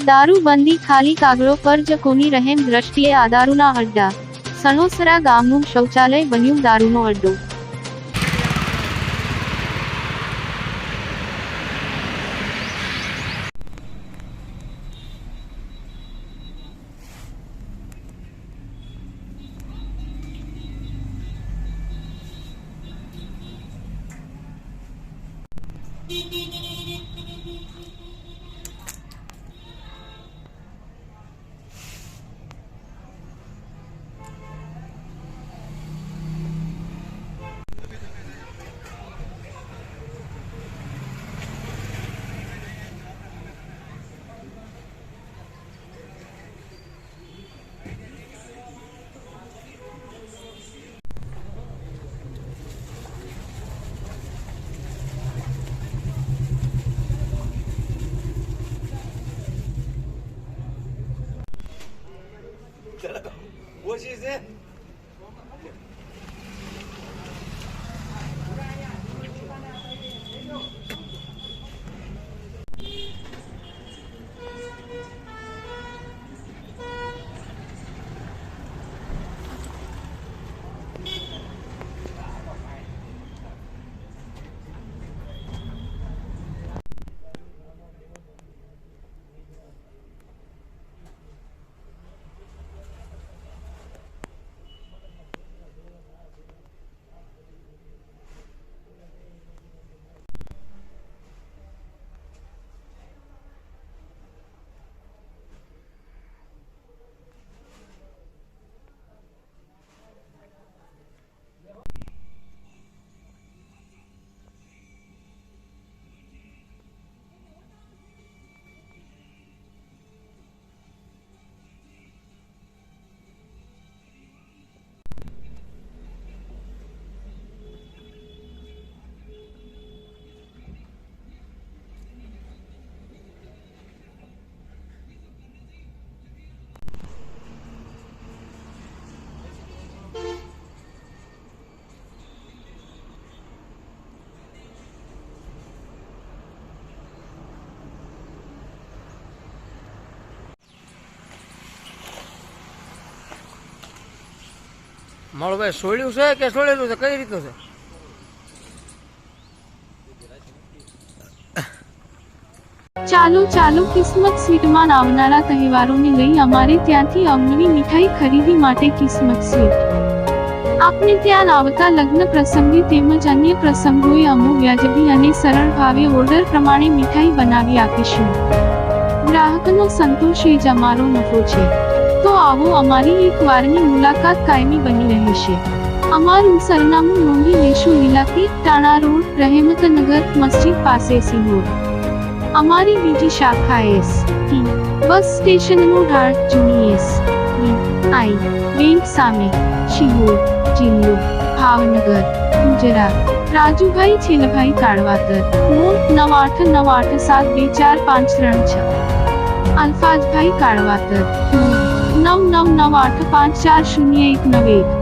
દારૂબંધી ખાલી કાગળો પર જ કોની રહેમ દ્રષ્ટિએ આ દારૂના અડ્ડા. સણોસરા ગામનું શૌચાલય બન્યું દારૂનો અડ્ડો. What is it? મારો ભાઈ સોળ્યું છે કે સોળેલું છે, કઈ રીતનું છે? ચાલો ચાલો કિસ્મત સ્વીટમાં આવનારા તહેવારોને લઈ અમારે ત્યાંથી અવનવી મીઠાઈ ખરીદી માટે કિસ્મત સ્વીટ. આપને ત્યાં આવતા લગ્ન પ્રસંગે તેમજ અન્ય પ્રસંગોએ અમો વ્યાજબી અને સરળ ભાવે ઓર્ડર પ્રમાણે મીઠાઈ બનાવી આપીશું. ગ્રાહકનો સંતોષ એ જ અમારો નફો છે. તો આવો, અમારી એક વારની મુલાકાત કાયમી બની રહેશે. અમારું સરનામું નોંધી લેશો. લીલાપીર, ટાણા રોડ, રહેમતનગર, મસ્જિદ પાસે સિહોર. અમારી બીજી શાખા એસ.ટી. બસ સ્ટેશનનો ઢાળ, જૂની એસ.બી.આઈ. બેંક સામે, શિહોર, જિલ્લો ભાવનગર, ગુજરાત. રાજુભાઈ છેલભાઈ કાળવાતર. નોંધ 9898724536. અલ્ફાઝભાઈ કાળવાતર. 9998540191.